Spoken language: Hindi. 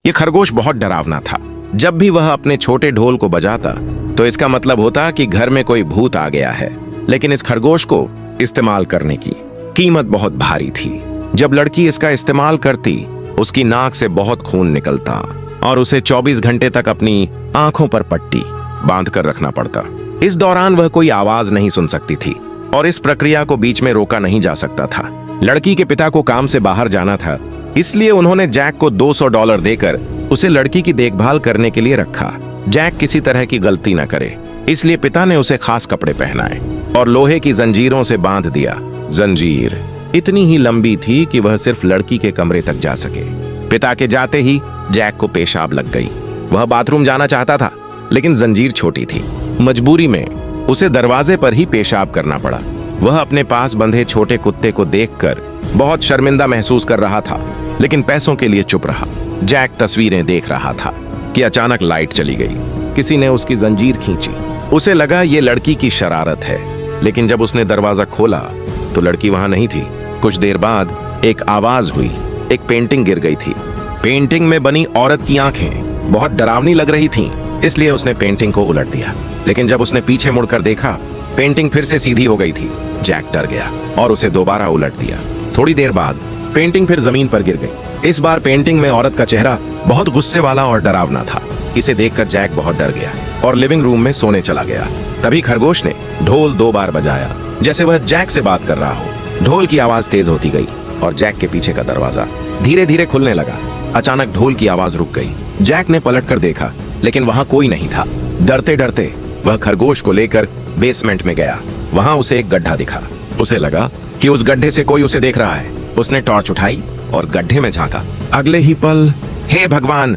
ये खरगोश बहुत डरावना था। जब भी वह अपने छोटे ढोल को बजाता तो इसका मतलब होता कि घर में कोई भूत आ गया है। लेकिन इस खरगोश को इस्तेमाल करने की कीमत बहुत भारी थी। जब लड़की इसका इस्तेमाल करती उसकी नाक से बहुत खून निकलता और उसे 24 घंटे तक अपनी आंखों पर पट्टी बांध कर रखना पड़ता। इस दौरान वह कोई आवाज नहीं सुन सकती थी और इस प्रक्रिया को बीच में रोका नहीं जा सकता था। लड़की के पिता को काम से बाहर जाना था, इसलिए उन्होंने जैक को $200 देकर उसे लड़की की देखभाल करने के लिए रखा। जैक किसी तरह की गलती न करे, इसलिए पिता ने उसे खास कपड़े पहनाए और लोहे की जंजीरों से बांध दिया। जंजीर इतनी ही लंबी थी कि वह सिर्फ लड़की के कमरे तक जा सके। पिता के जाते ही जैक को पेशाब लग गई। वह बाथरूम जाना चाहता था, लेकिन जंजीर छोटी थी। मजबूरी में उसे दरवाजे पर ही पेशाब करना पड़ा। वह अपने पास बंधे छोटे कुत्ते को देखकर बहुत शर्मिंदा महसूस कर रहा था, लेकिन पैसों के लिए चुप रहा। जैक तस्वीरें देख रहा था कि अचानक लाइट चली गई। किसी ने उसकी जंजीर खींची। उसे लगा ये लड़की की शरारत है, लेकिन जब उसने दरवाजा खोला तो लड़की वहां नहीं थी। कुछ देर बाद एक आवाज हुई। एक पेंटिंग गिर गई थी। पेंटिंग में बनी औरत की आंखें बहुत डरावनी लग रही थीं, इसलिए उसने पेंटिंग को उलट दिया। लेकिन जब उसने पीछे मुड़कर देखा, पेंटिंग फिर से सीधी हो गई थी। जैक डर गया और उसे दोबारा उलट दिया। थोड़ी देर बाद पेंटिंग फिर जमीन पर गिर गई। इस बार पेंटिंग में औरत का चेहरा बहुत गुस्से वाला और डरावना था। इसे देखकर जैक बहुत डर गया और लिविंग रूम में सोने चला गया। तभी खरगोश ने ढोल 2 बार बजाया, जैसे वह जैक से बात कर रहा हो। ढोल की आवाज तेज होती गई और जैक के पीछे का दरवाजा धीरे धीरे खुलने लगा। अचानक ढोल की आवाज रुक गई। जैक ने पलटकर देखा, लेकिन वहां कोई नहीं था। डरते डरते वह खरगोश को लेकर बेसमेंट में गया। वहां उसे एक गड्ढा दिखा। उसे लगा कि उस गड्ढे से कोई उसे देख रहा है। उसने टॉर्च उठाई और गड्ढे में झांका। अगले ही पल, हे भगवान,